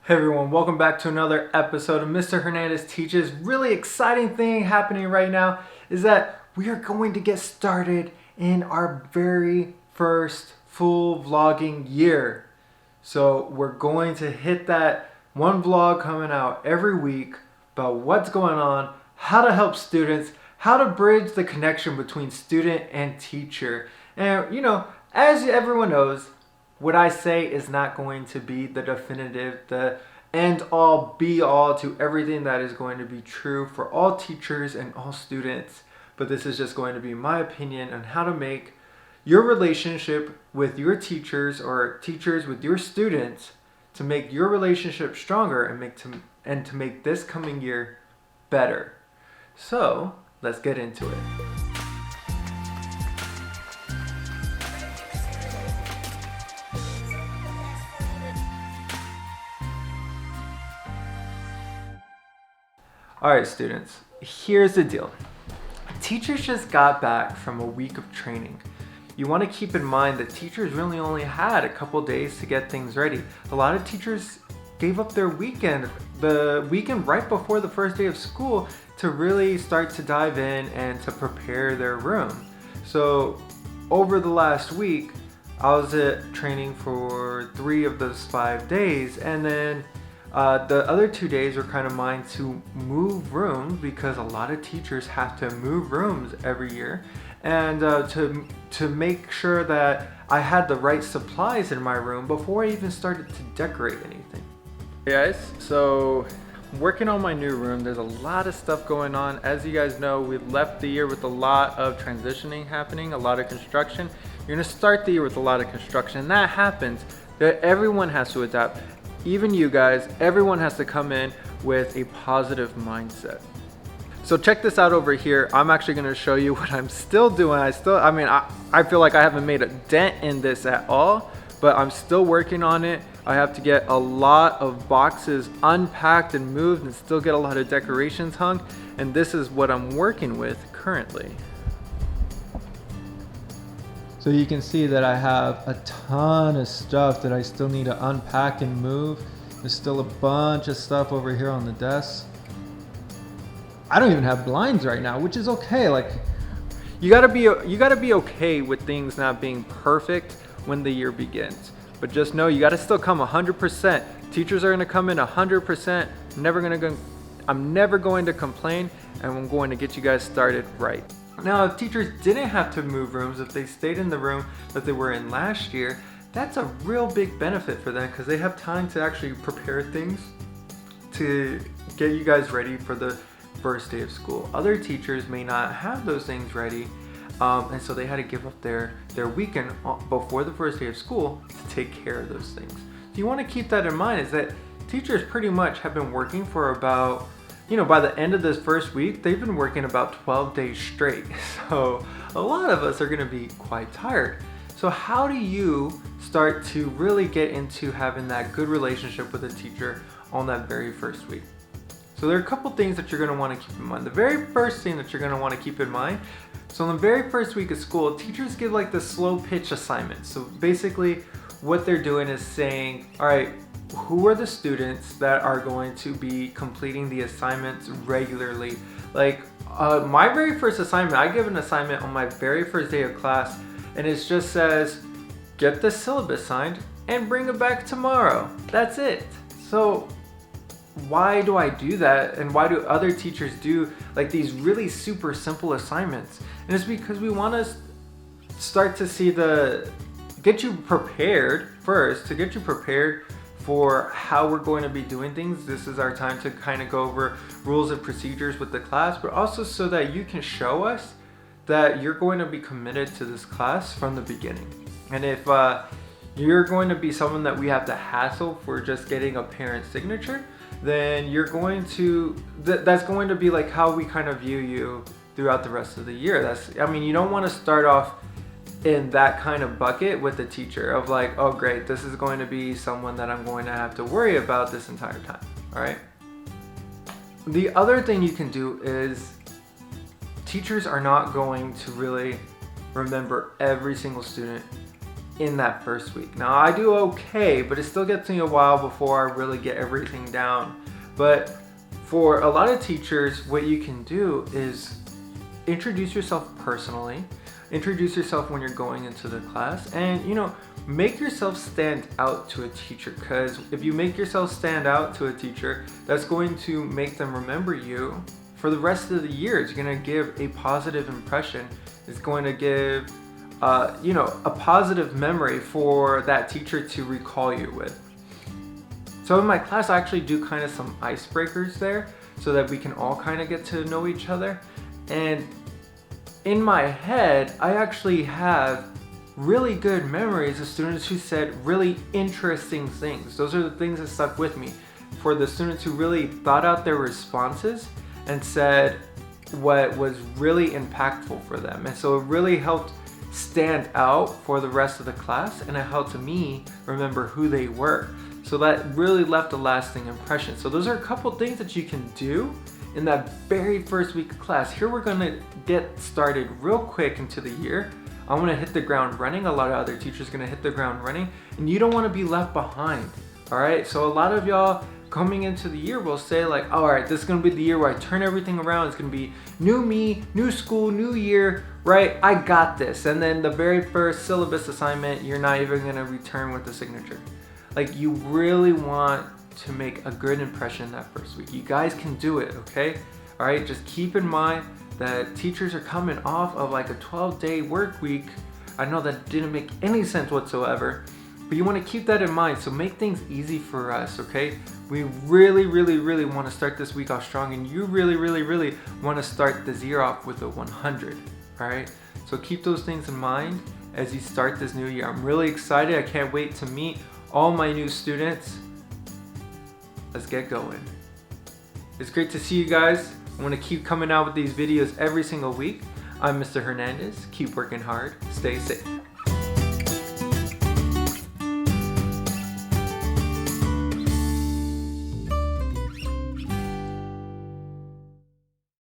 Hey everyone, welcome back to another episode of Mr. Hernandez Teaches. Really exciting thing happening right now is that we are going to get started in our very first full vlogging year. So we're going to hit that one vlog coming out every week about what's going on, how to help students, how to bridge the connection between student and teacher. And as everyone knows, what I say is not going to be the definitive, the end all be all to everything that is going to be true for all teachers and all students. But this is just going to be my opinion on how to make your relationship with your teachers or teachers with your students to make your relationship stronger and to make this coming year better. So let's get into it. Alright students, here's the deal. Teachers just got back from a week of training. You want to keep in mind that teachers really only had a couple days to get things ready. A lot of teachers gave up their weekend, the weekend right before the first day of school, to really start to dive in and to prepare their room. So over the last week, I was at training for 3 of those 5 days, and then the other 2 days were kind of mine to move rooms, because a lot of teachers have to move rooms every year, and to make sure that I had the right supplies in my room before I even started to decorate anything. Hey guys, so working on my new room, there's a lot of stuff going on. As you guys know, we've left the year with a lot of transitioning happening, a lot of construction. You're gonna start the year with a lot of construction, and that happens. That everyone has to adapt. Even you guys, everyone has to come in with a positive mindset. So check this out over here. I'm actually gonna show you what I'm still doing. I feel like I haven't made a dent in this at all, but I'm still working on it. I have to get a lot of boxes unpacked and moved and still get a lot of decorations hung. And this is what I'm working with currently. So you can see that I have a ton of stuff that I still need to unpack and move. There's still a bunch of stuff over here on the desk. I don't even have blinds right now, which is okay. Like, you gotta be okay with things not being perfect when the year begins. But just know you gotta still come 100%. Teachers are gonna come in 100%. I'm never going to complain, and I'm going to get you guys started right. Now, if teachers didn't have to move rooms, if they stayed in the room that they were in last year, that's a real big benefit for them, because they have time to actually prepare things to get you guys ready for the first day of school. Other teachers may not have those things ready, and so they had to give up their weekend before the first day of school to take care of those things. So you want to keep that in mind, is that teachers pretty much have been working for about, by the end of this first week, they've been working about 12 days straight. So a lot of us are gonna be quite tired. So how do you start to really get into having that good relationship with a teacher on that very first week? So there are a couple things that you're gonna wanna keep in mind. The very first thing that you're gonna wanna keep in mind, so on the very first week of school, teachers give like the slow pitch assignment. So basically what they're doing is saying, all right, who are the students that are going to be completing the assignments regularly? Like my very first assignment, I give an assignment on my very first day of class, and it just says, get the syllabus signed and bring it back tomorrow. That's it. So why do I do that? And why do other teachers do like these really super simple assignments? And it's because we want to start to get you prepared first, to get you prepared for how we're going to be doing things. This is our time to kind of go over rules and procedures with the class, but also so that you can show us that you're going to be committed to this class from the beginning. And if you're going to be someone that we have to hassle for just getting a parent signature, then that's going to be like how we kind of view you throughout the rest of the year. You don't want to start off in that kind of bucket with the teacher of like, oh great, this is going to be someone that I'm going to have to worry about this entire time. All right. The other thing you can do is teachers are not going to really remember every single student in that first week. Now I do okay, but it still gets me a while before I really get everything down. But for a lot of teachers, what you can do is introduce yourself personally, introduce yourself when you're going into the class, and make yourself stand out to a teacher, because if you make yourself stand out to a teacher, that's going to make them remember you for the rest of the year. It's going to give a positive impression. It's going to give a positive memory for that teacher to recall you with. So in my class, I actually do kind of some icebreakers there so that we can all kind of get to know each other. And in my head, I actually have really good memories of students who said really interesting things. Those are the things that stuck with me. For the students who really thought out their responses and said what was really impactful for them. And so it really helped stand out for the rest of the class, and it helped me remember who they were. So that really left a lasting impression. So those are a couple things that you can do in that very first week of class. Here we're gonna get started real quick into the year. I'm gonna hit the ground running. A lot of other teachers are gonna hit the ground running, and you don't wanna be left behind, all right? So a lot of y'all coming into the year will say like, all right, this is gonna be the year where I turn everything around. It's gonna be new me, new school, new year, right? I got this. And then the very first syllabus assignment, you're not even gonna return with the signature. Like, you really want to make a good impression that first week. You guys can do it, okay? All right, just keep in mind that teachers are coming off of like a 12-day work week. I know that didn't make any sense whatsoever, but you want to keep that in mind. So make things easy for us, okay? We really, really, really want to start this week off strong, and you really, really, really want to start this year off with a 100, all right? So keep those things in mind as you start this new year. I'm really excited. I can't wait to meet all my new students. Let's get going. It's great to see you guys. I want to keep coming out with these videos every single week. I'm Mr. Hernandez. Keep working hard. Stay safe.